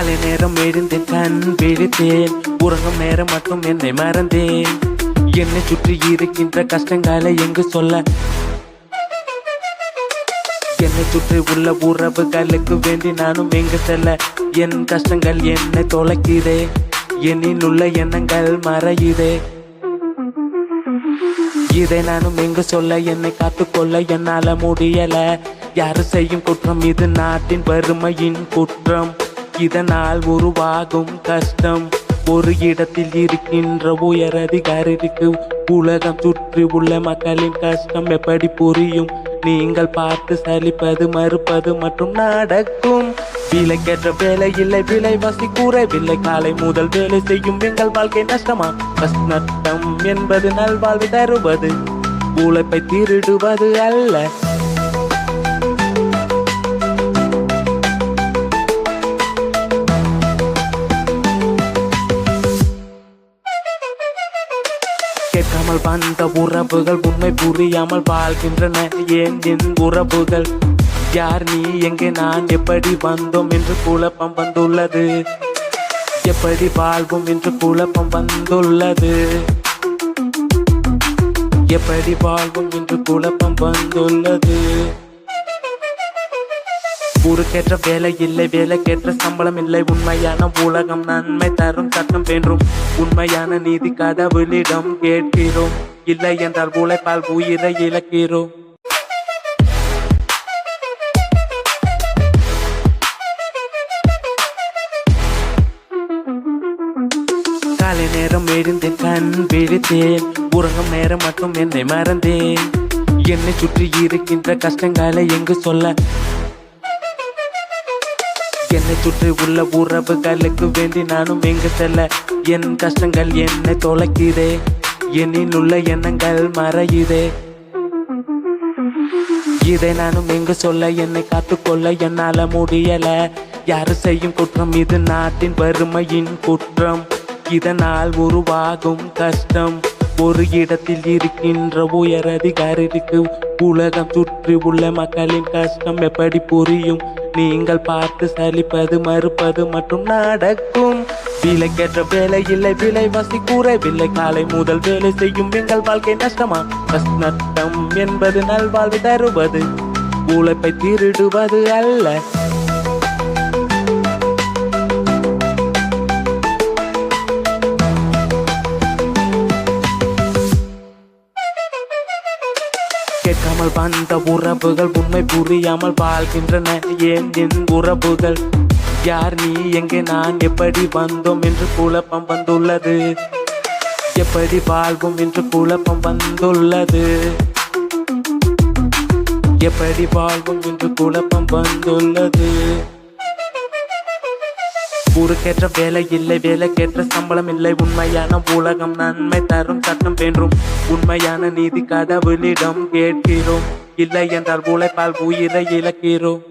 காலை நேரம் எழுந்தேன், கண் விழித்தேன். உறங்கும் நேரம் மட்டும் என்னை மறந்தேன். என்னை சுற்றி இருக்கின்ற கஷ்டங்களை எங்கு சொல்ல? என்னை சுற்றி உள்ள உறவுகளுக்கு வேண்டி நானும் எங்கு செல்ல? என் கஷ்டங்கள் என்னை தொலைக்குதே, என்னில் உள்ள எண்ணங்கள் மறையுதே. இதை நானும் எங்கு சொல்ல? என்னை காத்துக்கொள்ள என்னால முடியல. யாரு செய்யும் குற்றம் இது? நாட்டின் வறுமையின் குற்றம். இதனால் உருவாகும் கஷ்டம். ஒரு இடத்தில் இருக்கின்ற உயர் அதிகாரிக்கு உலகம் சுற்றி உள்ள மக்களின் கஷ்டம் எப்படி புரியும்? நீங்கள் பார்த்து சலிப்பது, மறுப்பது மற்றும் நடக்கும். விலைக்கேற்ற வேலை இல்லை, விலைவாசி குறைவில்லை. காலை முதல் வேலை செய்யும் எங்கள் வாழ்க்கை நஷ்டமா? நஷ்டம் என்பது நல்வாழ்வு தருவது, உழைப்பை திருடுவது அல்ல. கேட்காமல் வந்த உறவுகள் உண்மை புரியாமல் வாழ்கின்றன. ஏன் என் உறவுகள்? யார் நீ, எங்கே நான், எப்படி வந்தோம் என்று குழப்பம் வந்துள்ளது. எப்படி வாழ்வோம் என்று குழப்பம் வந்துள்ளது. எப்படி வாழ்வோம் என்று குழப்பம் வந்துள்ளது. ஊருக்கேற்ற வேலை இல்லை, வேலைக்கேற்ற சம்பளம் இல்லை. உண்மையான உலகம் நன்மை தரும் சட்டம் வேண்டும். உண்மையான நீதி கடவுளிடம் கேட்கிறோம். இல்லை என்றால் உழைப்பால் உயிரை இழக்கிறோம். காலை நேரம் எழுந்தேன், கண் விழித்தேன். உறங்கும் நேரம் மட்டும் என்னை மறந்தேன். என்னை சுற்றி இருக்கின்ற கஷ்டங்களை எங்கு சொல்ல? என்னை சுற்றி உள்ள உறவுகளுக்கு வேண்டி நானும் எங்கு செல்ல? என் கஷ்டங்கள் என்னை தொலைக்குதே, என்னில் உள்ள எண்ணங்கள் மறையுதே. இதை நானும் எங்கு சொல்ல? என்னை காத்துக்கொள்ள என்னால முடியல. யாரு செய்யும் குற்றம் இது? நாட்டின் வறுமையின் குற்றம். இதனால் உருவாகும் கஷ்டம். ஒரு இடத்தில் இருக்கின்ற உயர் அதிகாரிக்கு உலகம் சுற்றி உள்ள மக்களின் கஷ்டம் எப்படி புரியும்? நீங்கள் பார்த்து சலிப்பது, மறுப்பது மற்றும் நடக்கும். விலைக்கேற்ற வேலை இல்லை, விலைவாசி குறைவில்லை. காலை முதல் வேலை செய்யும் எங்கள் வாழ்க்கை நஷ்டமா? நஷ்டம் என்பது நல்வாழ்வு தருவது, உழைப்பை திருடுவது அல்ல. கேட்காமல் வந்த உறவுகள் உண்மை புரியாமல் வாழ்கின்றன. ஏன் என் உறவுகள்? யார் நீ, எங்கே நான், எப்படி வந்தோம் என்று குழப்பம் வந்துள்ளது. எப்படி வாழ்வோம் என்று குழப்பம் வந்துள்ளது. எப்படி வாழ்வோம் என்று குழப்பம் வந்துள்ளது. ஊருக்கேற்ற வேலை இல்லை, வேலைக்கேற்ற சம்பளம் இல்லை. உண்மையான உலகம் நன்மை தரும் சட்டம் வேண்டும். உண்மையான நீதி கடவுளிடம் கேட்கிறோம். இல்லை என்றால் உழைப்பால் உயிரை இழக்கிறோம்.